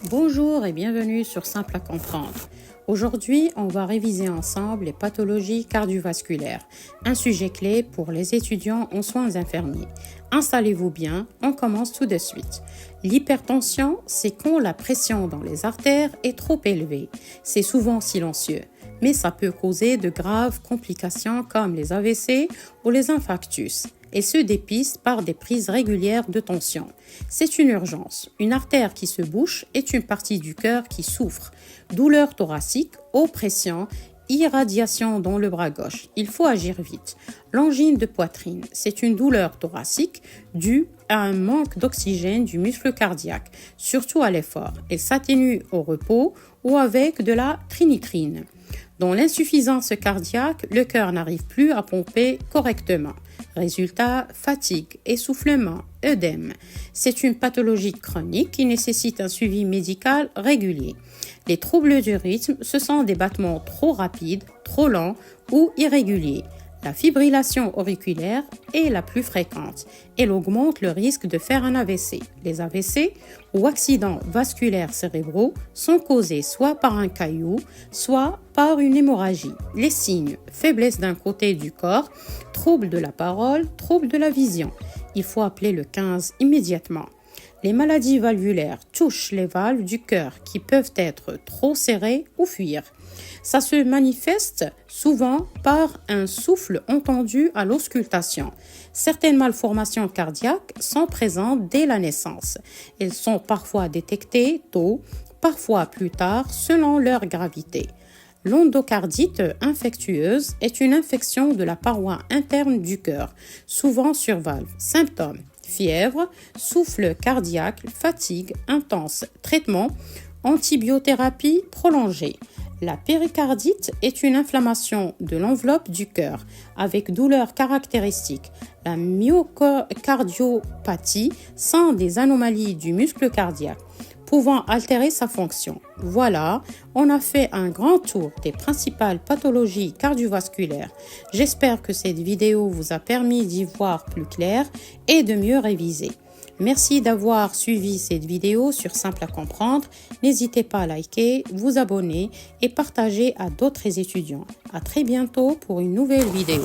Bonjour et bienvenue sur Simple à comprendre. Aujourd'hui, on va réviser ensemble les pathologies cardiovasculaires, un sujet clé pour les étudiants en soins infirmiers. Installez-vous bien, on commence tout de suite. L'hypertension, c'est quand la pression dans les artères est trop élevée. C'est souvent silencieux, mais ça peut causer de graves complications comme les AVC ou les infarctus et se dépiste par des prises régulières de tension. C'est une urgence. Une artère qui se bouche est une partie du cœur qui souffre. Douleur thoracique, oppression, irradiation dans le bras gauche. Il faut agir vite. L'angine de poitrine, c'est une douleur thoracique due à un manque d'oxygène du muscle cardiaque, surtout à l'effort. Elle s'atténue au repos ou avec de la trinitrine. Dans l'insuffisance cardiaque, le cœur n'arrive plus à pomper correctement. Résultat, fatigue, essoufflement, œdème. C'est une pathologie chronique qui nécessite un suivi médical régulier. Les troubles du rythme, ce sont des battements trop rapides, trop lents ou irréguliers. La fibrillation auriculaire est la plus fréquente. Elle augmente le risque de faire un AVC. Les AVC ou accidents vasculaires cérébraux sont causés soit par un caillou, soit par une hémorragie. Les signes: faiblesse d'un côté du corps, trouble de la parole, trouble de la vision. Il faut appeler le 15 immédiatement. Les maladies valvulaires touchent les valves du cœur qui peuvent être trop serrées ou fuir. Ça se manifeste souvent par un souffle entendu à l'auscultation. Certaines malformations cardiaques sont présentes dès la naissance. Elles sont parfois détectées tôt, parfois plus tard, selon leur gravité. L'endocardite infectieuse est une infection de la paroi interne du cœur, souvent sur valve. Symptômes: fièvre, souffle cardiaque, fatigue intense, traitement, antibiothérapie prolongée. La péricardite est une inflammation de l'enveloppe du cœur avec douleur caractéristique. La myocardiopathie sont des anomalies du muscle cardiaque pouvant altérer sa fonction. Voilà, on a fait un grand tour des principales pathologies cardiovasculaires. J'espère que cette vidéo vous a permis d'y voir plus clair et de mieux réviser. Merci d'avoir suivi cette vidéo sur Simple à comprendre. N'hésitez pas à liker, vous abonner et partager à d'autres étudiants. À très bientôt pour une nouvelle vidéo.